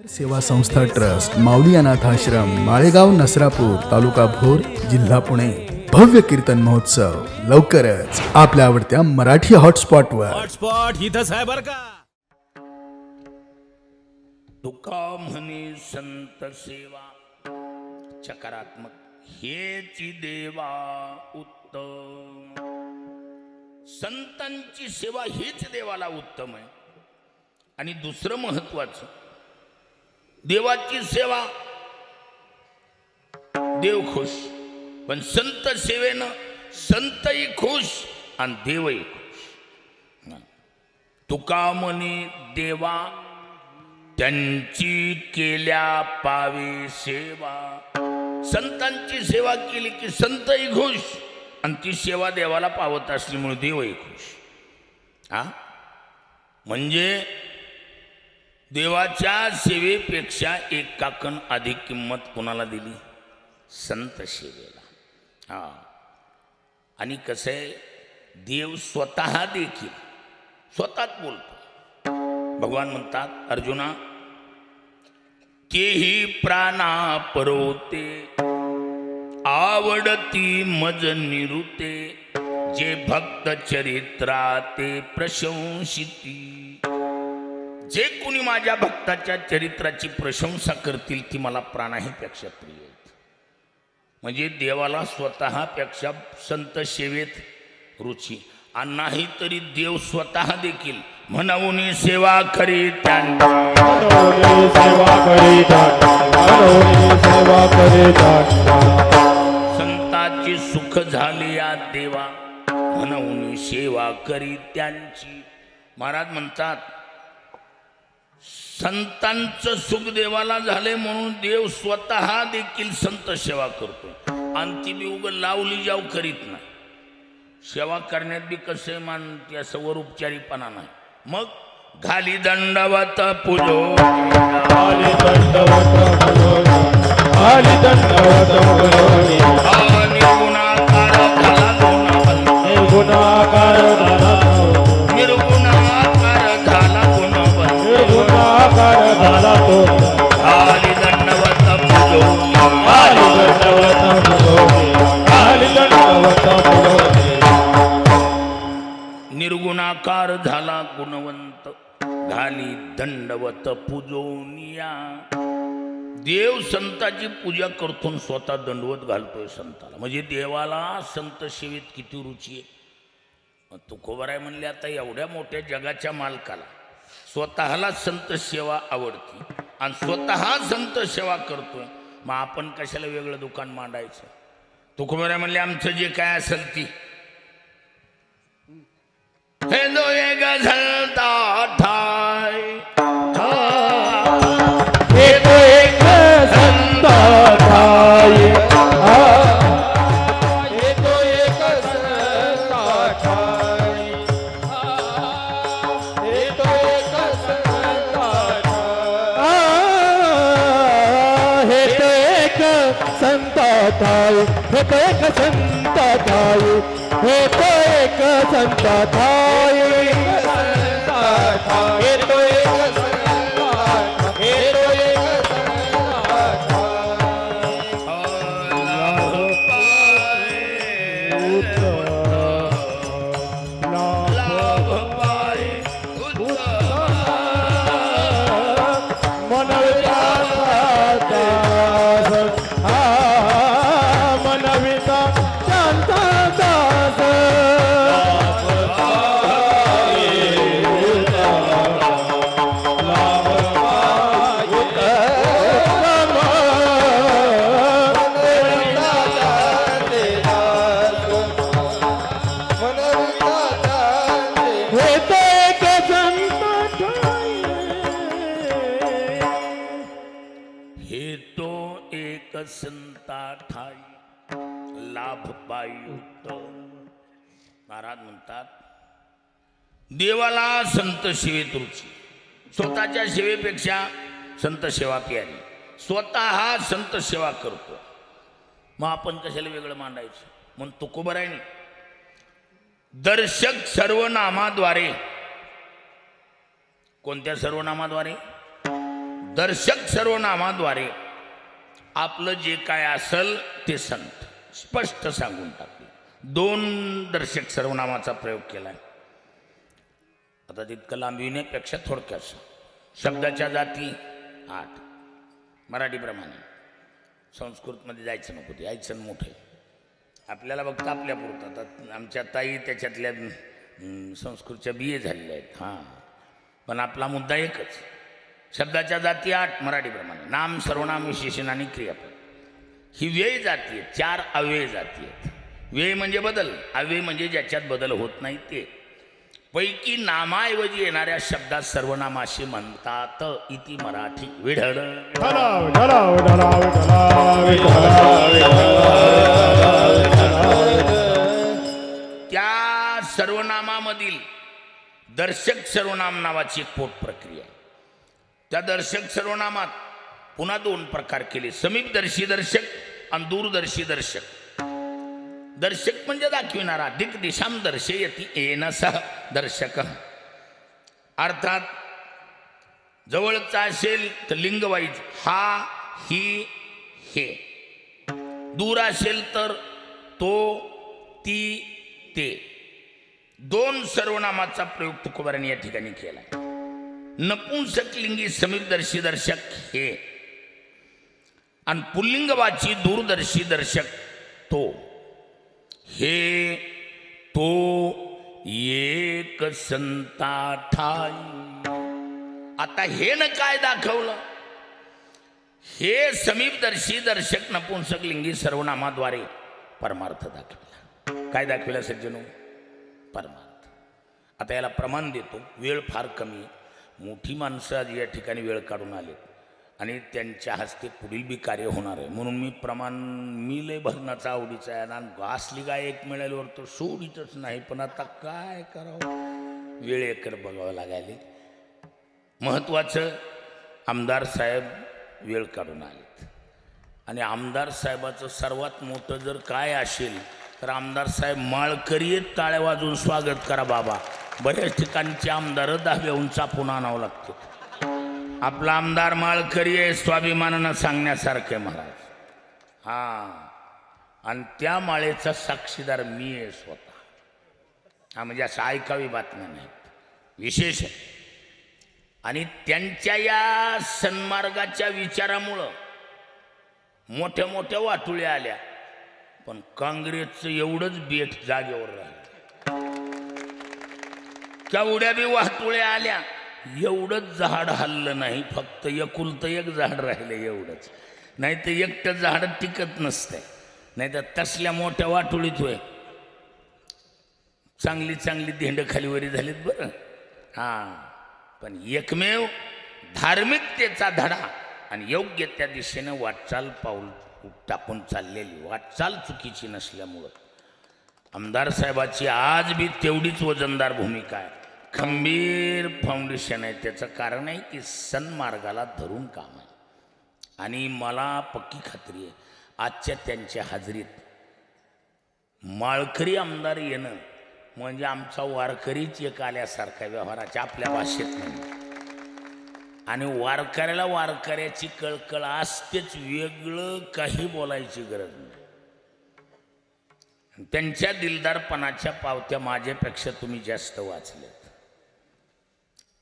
सेवा संस्था ट्रस्ट माऊली अनाथ आश्रम माळेगाव नसरापूर तालुका भोर जिल्हा पुणे भव्य कीर्तन महोत्सव लवकरच आपल्या आवडत्या मराठी हॉटस्पॉटवर. हॉटस्पॉट इथंच आहे बर का. तुका म्हणे संत सेवा सकारात्मक हेची देवा उत्तम. संतांची सेवा हीच देवाला उत्तम आहे. आणि दुसरं महत्वाचं, देवाची सेवा देव खुश, पण संत सेवेनं संतही खुश आणि देवही खुश. तुका म्हणे देवा त्यांची केल्या पावे सेवा. संतांची सेवा केली की संतही खुश आणि ती सेवा देवाला पावत असल्यामुळे देवही खुश. म्हणजे देवाच्या सेवेपेक्षा एक काकण अधिक किंमत कोणाला दिली? संत सेवेला. आणि कसं आहे, देव स्वतः देखील स्वतःच बोलतो. भगवान म्हणतात अर्जुना, तेही प्राणा परोते आवडती मज निरुते जे भक्त चरित्रा ते प्रशंसिती. जे कोणी माझ्या भक्ताच्या चरित्राची प्रशंसा करतील ती मला प्राणाहीपेक्षा प्रिय आहेत. म्हणजे देवाला स्वतःपेक्षा संत सेवेत रुची. आणि नाही तरी देव स्वतः देखील म्हणून सेवा करीत संताची सुख झाली या देवा म्हणून सेवा करीत त्यांची. महाराज म्हणतात संतांचं सुख देवाला झाले म्हणून देव स्वतः देखील संत सेवा करतो. आणि ती बी उग लावली जाऊ करीत नाही. सेवा करण्यात बी कसे मानते असं वर उपचारीपणा नाही. मग घाली दंडवत पुजो आणि गुणाकार झाला गुणाकार निर्गुणाकार झाला गुणवंत घाली दंडवत पुजो निर्गुणाकार झाला गुणवंत घाली दंडवत पूजोनिया. देव संताची पूजा करतो स्वतः दंडवत घालतोय संताला. म्हणजे देवाला संत सेवेत किती रुची आहे. तुकोबार आहे म्हणले आता एवढ्या मोठ्या जगाच्या मालकाला स्वतःला संत सेवा आवडती आणि स्वतः संत सेवा करतोय. मग आपण कशाला वेगळं दुकान मांडायचं? तुकोबार आहे म्हणले आमचं जे काय असेल ती हे दो एक संता ठाय हे तो एक संता ठाय हे तो एक संता ठाय हे तो एक संता ठाय हे तो एक संता ठाय हे तो एक संता ठाय हे तो एक संता ठाय हे तो एक संता हे तो एक संता ठाई लाभ पायुक्त. महाराज म्हणतात देवाला संत सेवेत रुची. स्वतःच्या सेवेपेक्षा संत सेवा प्यारी. स्वतः संत सेवा करतो. मग आपण कशाला वेगळं मांडायचं? म्हणून तुकोबारायने दर्शक सर्वनामाद्वारे कोणत्या सर्वनामाद्वारे? दर्शक सर्वनामाद्वारे आपलं जे काय असल ते संत स्पष्ट सांगून टाकले. 2 दर्शक सर्वनामाचा प्रयोग केला. आता तितकं लांबविण्यापेक्षा थोडक्यात शब्दाच्या जाती 8 मराठीप्रमाणे. संस्कृतमध्ये जायचं नको, ते यायचं मोठं आपल्याला बघता आपल्या पुरतं. आता आमच्या ताई त्याच्यातल्या संस्कृतच्या BA झालेल्या आहेत. हां, पण आपला मुद्दा एकच. शब्दाच्या जाती 8 मराठीप्रमाणे. नाम, सर्वनाम, विशेषण आणि क्रियापद ही व्यय जाती आहेत. 4 अव्यय जाती आहेत. व्यय म्हणजे बदल, अव्यय म्हणजे ज्याच्यात बदल होत नाही ते. पैकी नामाऐवजी येणाऱ्या शब्दात सर्वनामाशी म्हणतात इति मराठी. विढळ त्या सर्वनामामधील दर्शक सर्वनाम नावाची एक पोट प्रक्रिया आहे. त्या दर्शक सर्वनामात पुन्हा 2 प्रकार केले. समीपदर्शी दर्शक आणि दूरदर्शी दर्शक. दर्शक म्हणजे दाखविणारा. दिक दिशाम दर्शयती येन सह दर्शक. अर्थात जवळचा असेल तर लिंगवाईज हा, ही, हे. दूर असेल तर तो, ती, ते. 2 सर्वनामाचा प्रयोग तुकोबारांनी या ठिकाणी केला. नपुंसक लिंगी समीपदर्शी दर्शक हे आणि पुल्लिंगवाची दूरदर्शी दर्शक तो. हे, तो, एक संता ठाई. आता हे न काय दाखवलं? हे समीपदर्शी दर्शक नपुंसक लिंगी सर्वनामाद्वारे परमार्थ दाखविला. काय दाखविला सज्जनो? परमार्थ. आता याला प्रमाण देतो. वेळ फार कमी. मोठी माणसं आज या ठिकाणी वेळ काढून आले आणि त्यांच्या हस्ते पुढील बी कार्य होणार आहे. म्हणून मी लय भरणाचा आवडीचा आहे. आणि असली गाय एक मिळाल्यावर तो सोडीतच नाही. पण आता काय करावं, वेळेकडे बघावं लागायले. महत्त्वाचं, आमदार साहेब वेळ काढून आलेत. आणि आमदार साहेबाचं सर्वात मोठं जर काय असेल तर आमदार साहेब माळकरी टाळ्या वाजवून स्वागत करा बाबा. बऱ्याच ठिकाणचे आमदार धाब्याहून चापून आणावं लागतं. आपला आमदार माळकरी आहे, स्वाभिमानानं सांगण्यासारखे महाराज. हां, आणि त्या माळेचा साक्षीदार मी आहे स्वतः. हा म्हणजे असं ऐकावी बातम्या नाही, विशेष आहे. आणि त्यांच्या या सन्मार्गाच्या विचारामुळं मोठ्या मोठ्या वाटुळ्या आल्या. पण काँग्रेसचं एवढंच बेट जागेवर राहिलं. केवढ्या बी वाटुळ्या आल्या, एवढंच झाड हल्लं नाही. फक्त एकुलतं एक झाड राहिलं एवढंच. नाही तर एकटं झाड टिकत नसतंय. नाही तर तसल्या मोठ्या वाटुळीत होय चांगली चांगली धेंड खालीवरी झालीत बरं. हां, पण एकमेव धार्मिकतेचा धडा आणि योग्य त्या दिशेनं वाटचाल पाऊल टाकून चाललेली वाटचाल चुकीची नसल्यामुळं आमदार साहेबाची आज बी तेवढीच वजनदार भूमिका आहे. खंबीर फाउंडेशन आहे. त्याचं कारण आहे की सन्मार्गाला धरून काम आहे. आणि मला पक्की खात्री आहे आजच्या त्यांच्या हाजरीत माळकरी आमदार येणं म्हणजे आमचा वारकरीच एक आल्यासारखा व्यवहाराच्या आपल्या भाषेत नाही. आणि वारकऱ्याला वारकऱ्याची कळकळ असतेच, वेगळं काही बोलायची गरज नाही. त्यांच्या दिलदारपणाच्या पावत्या माझ्यापेक्षा तुम्ही जास्त वाचल्यात.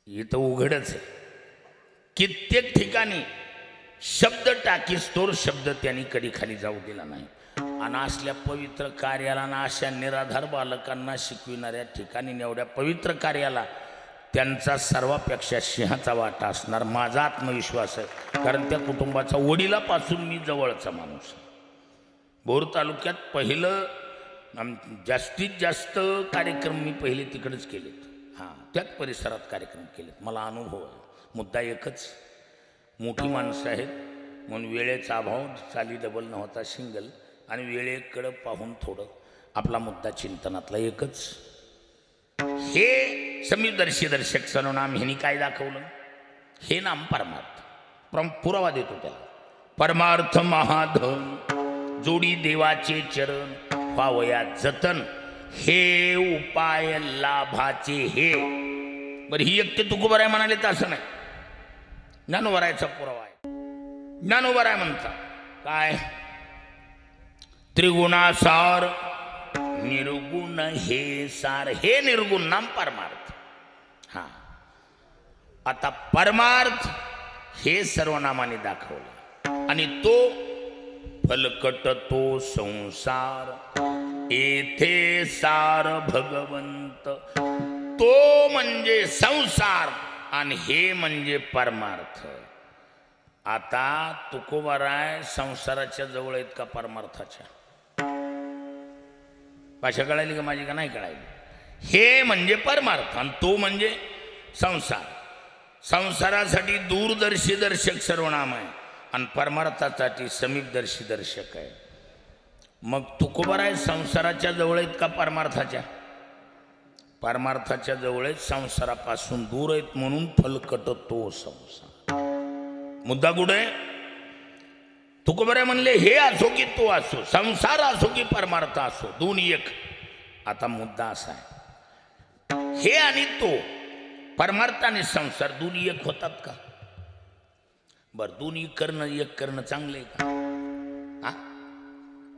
इथं उघडच आहे. कित्येक ठिकाणी शब्द टाकीस तोर शब्द त्यांनी कधी खाली जाऊ दिला नाही. आणि असल्या पवित्र कार्याला ना अशा निराधार बालकांना शिकविणाऱ्या ठिकाणी एवढ्या पवित्र कार्याला त्यांचा सर्वापेक्षा सिंहाचा वाटा असणार माझा आत्मविश्वास आहे. कारण त्या कुटुंबाचा वडिलापासून मी जवळचा माणूस. भोर तालुक्यात पहिलं जास्तीत जास्त कार्यक्रम मी पहिले तिकडेच केलेत. हां, त्याच परिसरात कार्यक्रम केलेत. मला अनुभव आहे. मुद्दा एकच, मोठी माणसं आहेत म्हणून वेळेचा अभाव, चाली डबल नव्हता सिंगल, आणि वेळेकडं पाहून थोडं आपला मुद्दा चिंतनातला एकच. हे समीपदर्शी दर्शक सर्वनाम ह्यांनी काय दाखवलं? हे नाम परमार्थ. पुरावा देतो त्याला. परमार्थ महाधन जोडी देवाचे चरण पावया जतन, हे उपाय लाभाचे हे. बरं, ही एकटे तुकोबाराय म्हणाले तर असं नाही. ज्ञानोबरायचा पुरावा आहे. ज्ञानोबराय म्हणतात काय, त्रिगुणासार निर्गुण हे सार, हे निर्गुण नाम परमार्थ. हा, आता परमार्थ हे सर्वनामाने दाखवलं आणि तो फलकट तो संसार, येथे सार भगवंत. तो म्हणजे संसार आणि हे म्हणजे परमार्थ. आता तुकोबाराय संसाराच्या जवळ आहेत का परमार्थाच्या? भाषा कळायली का माझी का नाही कळायली? हे म्हणजे परमार्थ आणि तो म्हणजे संसार. संसारासाठी दूरदर्शी दर्शक सर्वनाम आहे आणि परमार्थासाठी समीपदर्शी दर्शक आहे. मग तुकोबाराय संसाराच्या जवळ आहेत का परमार्थाच्या? परमार्थाच्या जवळ आहेत, संसारापासून दूर आहेत म्हणून फलकट तो संसार. मुद्दा कुठे? तुकोबाराय म्हणले हे असो की तो असो, संसार असो की परमार्थ असो, दोन्ही एक. आता मुद्दा असा आहे, हे आणि तो, परमार्थ आणि संसार दोन्ही एक होतात का? बर, दोन्ही करणं एक करणं चांगले का? हा?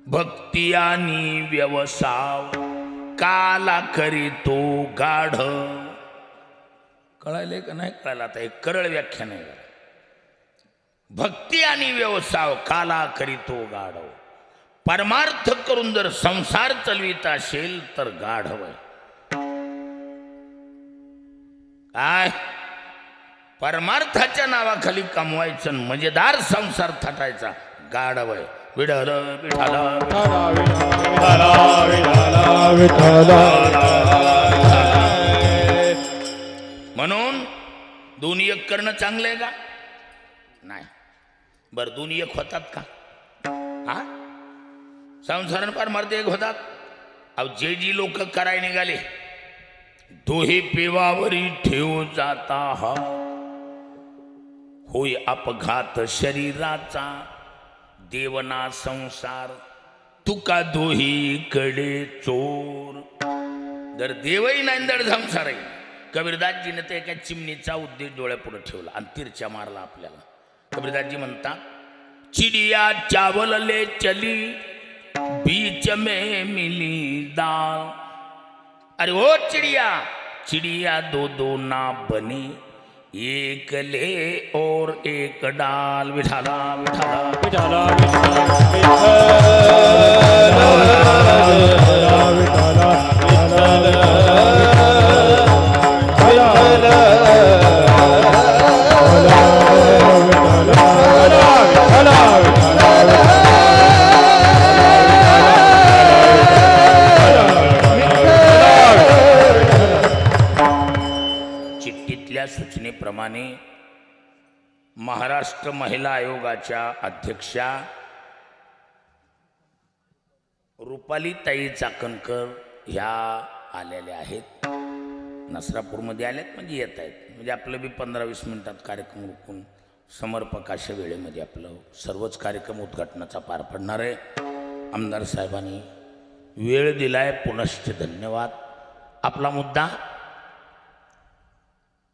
भक्ती आणि व्यवसाय काला करीतो गाढ. कळायले का नाही कळायला? आता एक करळ व्याख्या नाही. भक्ती आणि व्यवसाय काला करीतो गाढव. परमार्थ करून जर संसार चालवित असेल तर गाढव आहे. काय? परमार्थाच्या नावाखाली कमवायचं, मजेदार संसार थाटायचा, गाढव आहे. विठ्ठल विठ्ठल म्हणून दोन्ही एक करणं चांगलं आहे का? नाही. बर, दोन्ही एक होतात का? हा, संसार परमार्थ एक होतात. अहो, जे जी लोक कराय निघाले, दोहे पेवावरी ठेव जाता हा, होय अपघात शरीराचा, देवना संसार तुका दोही कडे चोर. जर देवही नाही तर संसार आहे. कबीरदासजीने ते एका चिमणीचा उद्देश डोळ्यापुढे ठेवला आणि तिरच्या मारला आपल्याला. कबीरदासजी म्हणतात, चिडिया चावल ले चली बीच में मिली दाल. अरे ओ चिड़िया, चिड़िया दो दो ना बनी, एक ले और एक डाल. विठाला विठाला सूचनेप्रमाणे महाराष्ट्र महिला आयोगाच्या अध्यक्षा रुपालीताई चाकणकर ह्या आलेल्या आहेत. नसरापूरमध्ये आल्यात म्हणजे येत आहेत. म्हणजे आपलं बी 15-20 मिनिटात कार्यक्रम उरकून समर्पकाच्या वेळेमध्ये आपलं सर्वच कार्यक्रम उद्घाटनाचा पार पडणार आहे. आमदार साहेबांनी वेळ दिलाय, पुनश्च धन्यवाद. आपला मुद्दा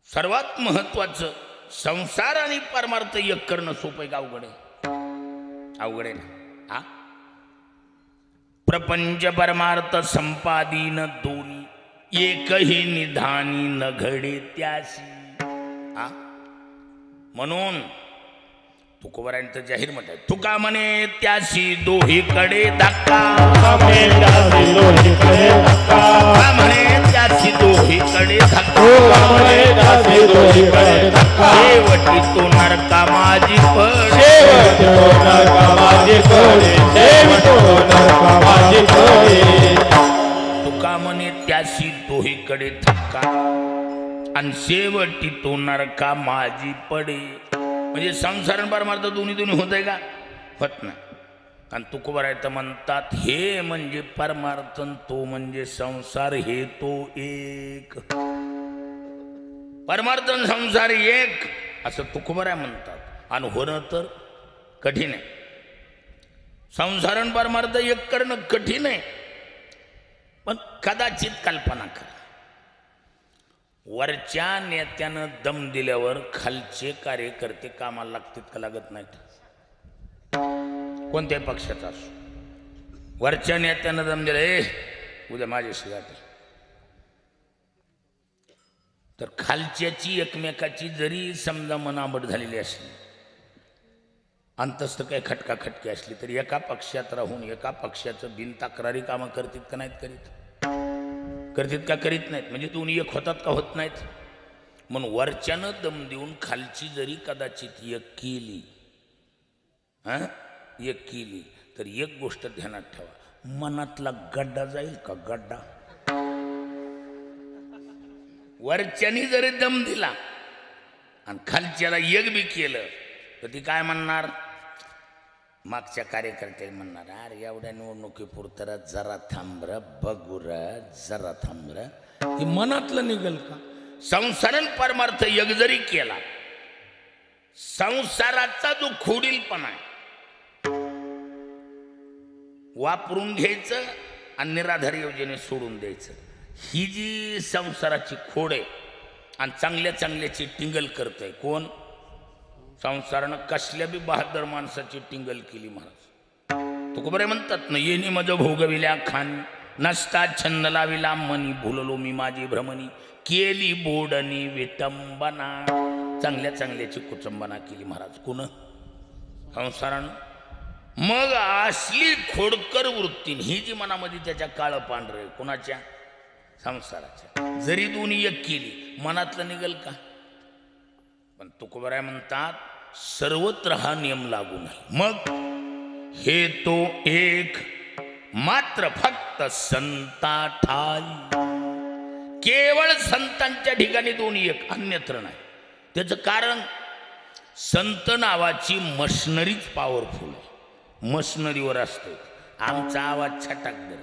सर्वात महत्वाचं, संसार आणि परमार्थ एक करणं सोपं आहे का अवघड आहे? अवघड आहे ना. हा, प्रपंच परमार्थ संपादीन दोन्ही एकही निधानी न घडे त्यासी. हा, म्हणून तुकोबारायांचं जाहीर मत आहे, तुका म्हणे त्याशी दोहीकडे धक्का, म्हणे त्याशी दोहीकडे धक्का, शेवटी तो नरका माझी पडे, तुका म्हणे त्याशी दोहीकडे धक्का आणि शेवटी तो नरका माझी पडे. म्हणजे संसार आणि परमार्थ दोन्ही दोन्ही होत आहे का? होत नाही. आणि तुकोबाराय तर म्हणतात, हे म्हणजे परमार्थ, तो म्हणजे संसार, हे तो एक. परमार्थ संसार एक असं तुकोबाराय म्हणतात. आणि होणं तर कठीण आहे. संसार आणि परमार्थ एक करणं कठीण आहे. पण कदाचित कल्पना करा, वरच्या नेत्यानं दम दिल्यावर खालचे कार्यकर्ते कामाला लागतात का लागत नाहीत? कोणत्याही पक्षाचा असो, वरच्या नेत्यानं दम दिला, उद्या माझ्याशी गाठ, तर खालच्याची एकमेकाची जरी समजा मनाबट झालेली असली, अंतस्थ काही खटकाखटकी असली, तरी एका पक्षात राहून एका पक्षाचं बिन तक्रारी कामं करतात का नाहीत करीत? करतात का करीत नाहीत? म्हणजे दोन्ही एक होतात का होत नाहीत? म्हणून वरच्यानं दम देऊन खालची जरी कदाचित एक केली, एक केली, तर एक गोष्ट ध्यानात ठेवा, मनातला गड्डा जाईल का? गड्डा वरच्यानी जरी दम दिला आणि खालच्याला एक बी केलं तर ती काय म्हणणार? मागच्या कार्यकर्त्याला म्हणणार, अरे एवढ्या निवडणुकीपुरतं जरा थांब र, बघू र, जरा थांब र. हे मनातलं निघल का? संसारण परमार्थ एक जरी केला, संसाराचा जो खोडीलपणा आहे वापरून घ्यायचं आणि निराधार योजने सोडून द्यायचं, ही जी संसाराची खोड आहे आणि चांगल्या चांगल्याची टिंगल करतंय कोण? संसारानं कसल्या बी बहादर माणसाची टिंगल केली महाराज. तुकोबरे म्हणतात ना, येणे मज भोगविल्या खान, नसता छंद लाविला मनी, भुललो मी माझी भ्रमणी, केली बोडणी विटंबना. चांगल्या चांगल्याची कुचंबना केली महाराज. कोण? संसारानं. मग असली खोडकर वृत्ती ही जी मनामध्ये त्याच्या काळं पांढरं आहे, कोणाच्या? संसाराच्या. जरी दोन्ही एक केली, मनातलं निघल का? पण तुकोबराय म्हणतात, सर्वत्र हा नियम लागू नाही. मग हे तो एक मात्र फक्त संता ठाई. केवळ संतांच्या ठिकाणी दोन्ही एक, अन्यत्र नाही. त्याचं कारण संत नावाची मशनरीच पॉवरफुल आहे. मशनरीवर असते. आमचा आवाज छटाकदार,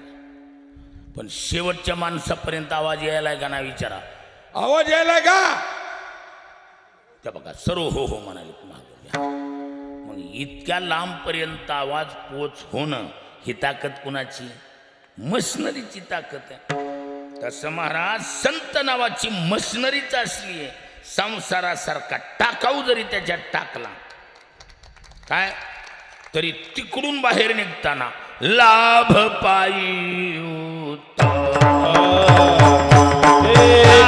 पण शेवटच्या माणसापर्यंत आवाज यायलाय का ना विचारा. आवाज यायलाय का? त्या बघा सर्व हो हो म्हणाले. म्हणून इतक्या लांबपर्यंत आवाज पोच होणं ही ताकद कुणाची? मशनरीची ताकद आहे. तसं महाराज संत नावाची मशनरीच असली आहे. संसारासारखा टाकाऊ जरी त्याच्यात टाकला काय, तरी तिकडून बाहेर निघताना लाभ पायी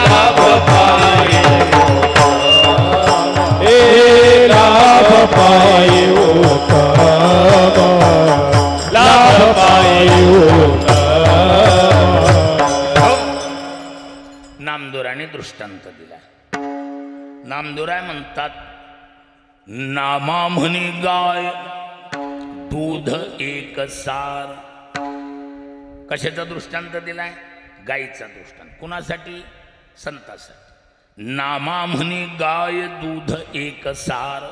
लाभ पायी लाभ पायी लाभ पायी. नामदोराने दृष्टांत दिला. नामदोराय म्हणतात, नामा म्हणी गाय दूध एक सार. कशाचा दृष्टांत दिलाय? गायीचा दृष्टांत. कुणासाठी? संतासाठी. नामा म्हणी गाय दूध एक सार,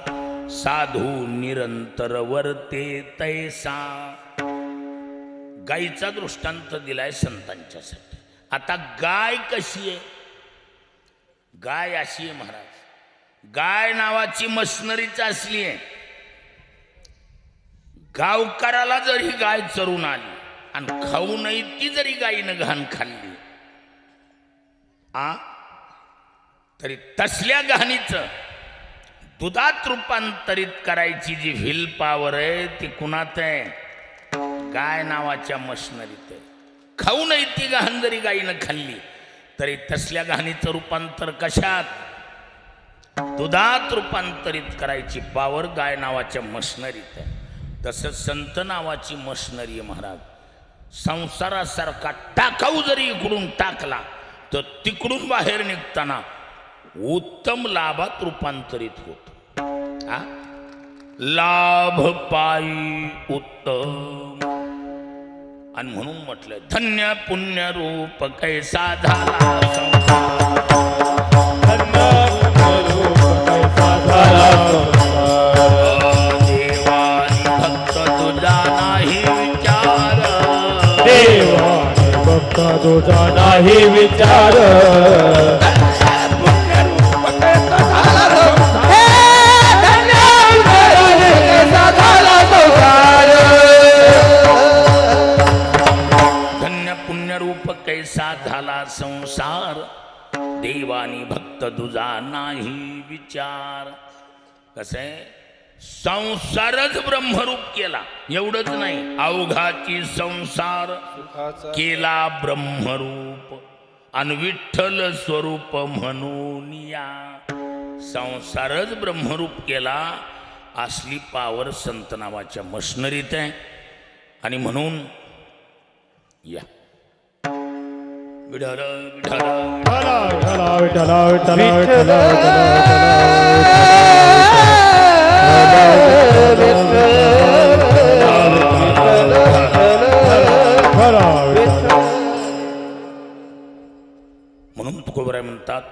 साधू निरंतर वर्ते तैसा. गायीचा दृष्टांत दिलाय संतांच्यासाठी. आता गाय कशी आहे? गाय अशी आहे महाराज, गाय नावाची मशनरीच असली आहे. गावकऱ्याला जरी गाय चरून आली आणि खाऊ नाही ती जरी गायीनं घाण खाल्ली तरी तसल्या घाणीचं दुधात रूपांतरित करायची जी व्हील पॉवर आहे ती कुणात आहे? गाय नावाच्या मशनरीत आहे. खाऊ नाही ती घाण जरी गायीनं खाल्ली तरी तसल्या घाणीचं रूपांतर कशात? दुधात रूपांतरित करायची पॉवर गाय नावाच्या मशनरीत आहे. तसं संत नावाची मशनरी आहे महाराज. संसारासारखा टाकाऊ जरी इकडून टाकला तर तिकडून बाहेर निघताना उत्तम लाभात रूपांतरित होत. लाभ पायी उत्तम. आणि म्हणून म्हटलं, धन्य पुण्य रूप कैसा झाला देवानी भक्त तुझा नाही विचार. देवानी भक्त तुझा नाही विचार. धन्य पुण्य रूप कैसा झाला संसार. देवानी भक्त तुझा नाही विचार. कसं आहे, संसारच ब्रह्मरूप केला एवढंच नाही, अवघाची संसार केला ब्रह्मरूप आणि विठ्ठल स्वरूप म्हणून या. संसारच ब्रह्मरूप केला, असली पावर संत नावाच्या मशनरीत आहे. आणि म्हणून या विठ्ठल विठ्ठल म्हणून तुकोबराय म्हणतात,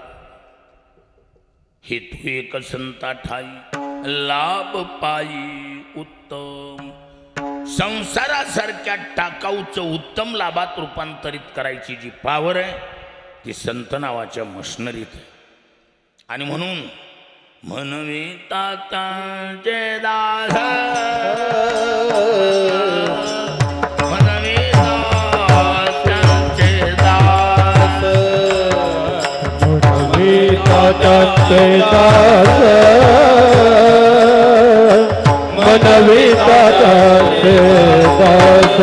हेतू एक संता ठाई लाभ पायी उत्तम. संसारासारख्या टाकाऊचं उत्तम लाभात रूपांतरित करायची जी पावर आहे ती संत नावाच्या मशनरीत आहे. आणि म्हणून म्हणवे तातांचे दास, म्हणवे तातांचे दास, म्हणवे तातांचे दास, मनवी तातांचे दास.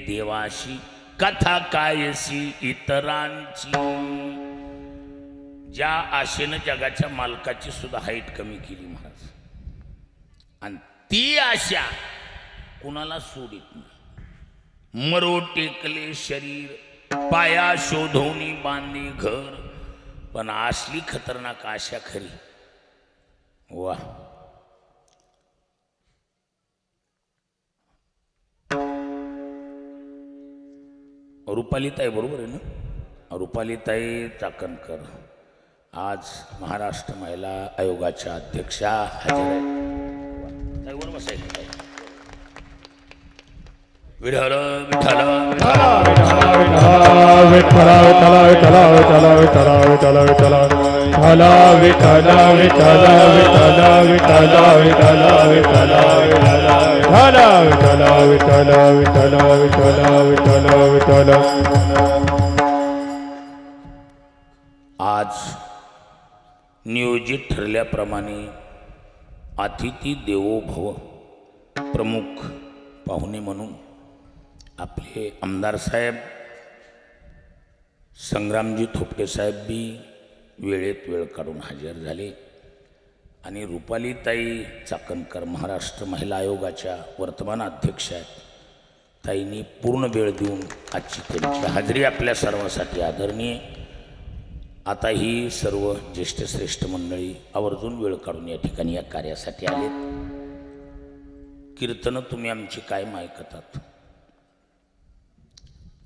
देवाशी कथा कायसी इतरांची. ज्या आशेनं जगाच्या मालकाची सुद्धा हाईट कमी केली महाराज, आणि ती आशा कुणाला सोडित नाही. मरो टेकले शरीर, पाया शोधवणी बांधली घर, पण असली खतरनाक आशा खरी. वा, रुपालीताई बरोबर आहे ना, रुपालीताई चाकणकर आज महाराष्ट्र महिला आयोगाच्या अध्यक्षा हजर आहेत. ताईवर बसायचं. विठ्ठल विठ्ठल आज नियोजित ठरल्याप्रमाणे अतिथी देवो भव प्रमुख पाहुणे म्हणून आपले आमदार साहेब संग्रामजी थोपटे साहेब बी वेळेत वेळ काढून हजर झाले. आणि रुपालीताई चाकणकर महाराष्ट्र महिला आयोगाच्या वर्तमान अध्यक्ष आहेत. ताईंनी पूर्ण वेळ देऊन आजची त्यांची हजेरी आपल्या सर्वांसाठी आदरणीय. आता ही सर्व ज्येष्ठ श्रेष्ठ मंडळी आवर्जून वेळ काढून या ठिकाणी या कार्यासाठी आलेत. कीर्तनं तुम्ही आमची कायम ऐकतात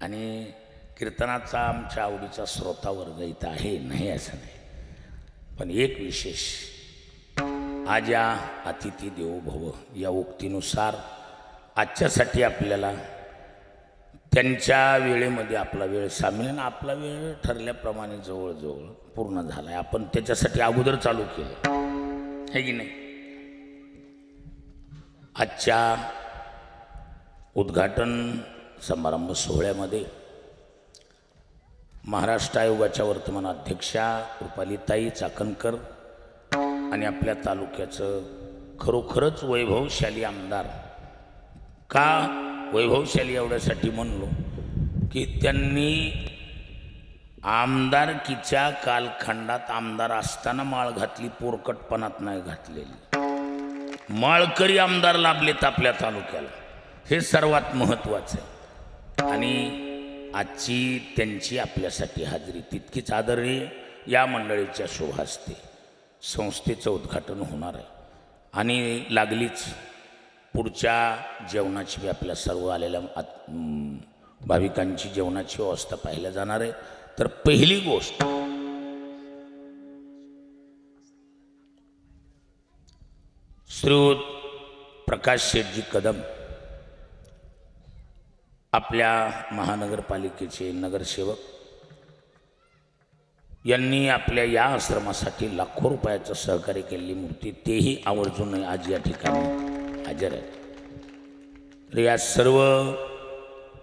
आणि कीर्तनाचा आमच्या आवडीचा श्रोता वर्ग इथं आहे, नाही असं नाही. पण एक विशेष, आज या अतिथी देवो भव या उक्तीनुसार आजच्यासाठी आपल्याला त्यांच्या वेळेमध्ये आपला वेळ सामील आहे. आपला वेळ ठरल्याप्रमाणे जवळजवळ पूर्ण झाला आहे. आपण त्याच्यासाठी अगोदर चालू केलं आहे की नाही. आजच्या उद्घाटन समारंभ सोहळ्यामध्ये महाराष्ट्र आयोगाच्या वर्तमान अध्यक्षा रुपालीताई चाकणकर आणि आपल्या तालुक्याचं खरोखरच वैभवशाली आमदार. का वैभवशाली एवढ्यासाठी म्हणलो की त्यांनी आमदारकीच्या कालखंडात आमदार असताना माळ घातली, पोरकटपणात नाही घातलेली. माळकरी आमदार लाभलेत आपल्या तालुक्याला, हे सर्वात महत्त्वाचं आहे. आणि आजची त्यांची आपल्यासाठी हजेरी तितकीच आदरणीय. या मंडळीच्या शुभ हस्ते संस्थेचं उद्घाटन होणार आहे आणि लागलीच पुढच्या जेवणाची बी आपल्या सर्व आलेल्या भाविकांची जेवणाची व्यवस्था पाहिल्या जाणार आहे. तर पहिली गोष्ट, श्रीयुत प्रकाश शेठजी कदम आपल्या महानगरपालिकेचे नगरसेवक यांनी आपल्या या आश्रमासाठी लाखो रुपयाचं सहकार्य केलेली मूर्ती, तेही आवर्जून आज या ठिकाणी हजर आहे. तर या सर्व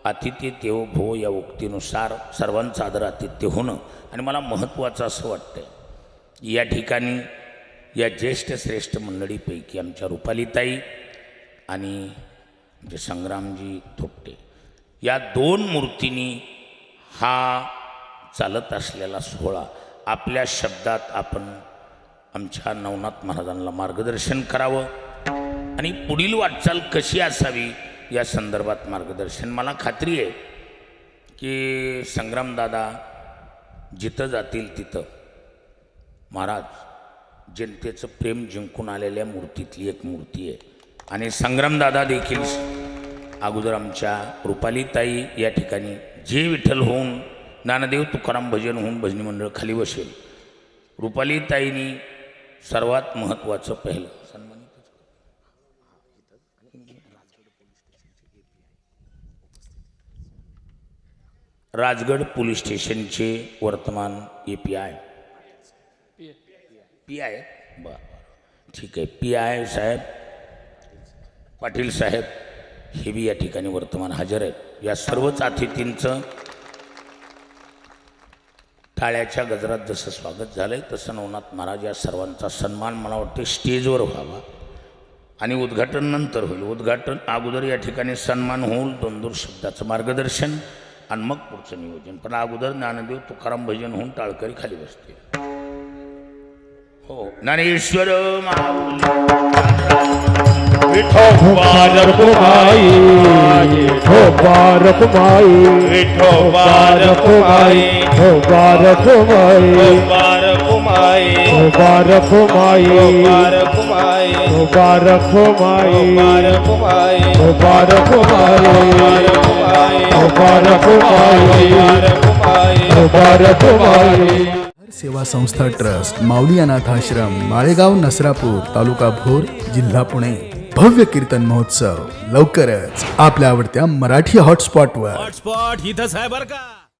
आतिथ्य देवो भव या उक्तीनुसार सर्वांचं आदर आतिथ्य होणं. आणि मला महत्त्वाचं असं वाटतं, या ठिकाणी या ज्येष्ठ श्रेष्ठ मंडळीपैकी आमच्या रुपालीताई आणि जे संग्रामजी थोपटे या दोन मूर्तींनी हा चालत असलेला सोहळा आपल्या शब्दात आपण आमच्या नवनाथ महाराजांना मार्गदर्शन करावं आणि पुढील वाटचाल कशी असावी या संदर्भात मार्गदर्शन. मला खात्री आहे की संग्रामदादा जिथं जातील तिथं महाराज जनतेचं प्रेम जिंकून आलेल्या मूर्तीतली एक मूर्ती आहे. आणि संग्रामदादा देखील अगोदर आमच्या रुपालीताई या ठिकाणी जे विठ्ठल होऊन ज्ञानदेव तुकाराम भजन होऊन भजनी मंडळ खाली बसेल. रुपालीताईंनी सर्वात महत्त्वाचं पहिलं राजगड पोलीस स्टेशनचे वर्तमान API PI बरं ठीक आहे, PI साहेब पाटील साहेब हे बी या ठिकाणी वर्तमान हजर आहेत. या सर्वच अतिथींचं टाळ्याच्या गजरात जसं स्वागत झालं आहे तसं नवनाथ महाराज या सर्वांचा सन्मान मला वाटतं स्टेजवर व्हावा आणि उद्घाटन नंतर होईल. उद्घाटन अगोदर या ठिकाणी सन्मान होईल, 2-2 शब्दाचं मार्गदर्शन आणि मग पुढचं नियोजन. पण अगोदर ज्ञानदेव तुकाराम भजन होऊन टाळकरी खाली बसते. हो, ज्ञानेश्वर विठोबार कुमाई, विठोबार कुमाई, विठोबार कुमाई, विठोबार कुमाई, विठोबार कुमाई, विठोबार कुमाई, विठोबार कुमाई, विठोबार कुमाई, विठोबार कुमाई, विठोबार कुमाई, विठोबार कुमाई. सेवा संस्था ट्रस्ट माऊली अनाथ आश्रम माळेगाव नसरापूर तालुका भोर जिल्हा पुणे. भव्य कीर्तन महोत्सव लवकरच आपल्या आवडत्या मराठी हॉटस्पॉटवर. हॉटस्पॉट इथंच आहे बरं का.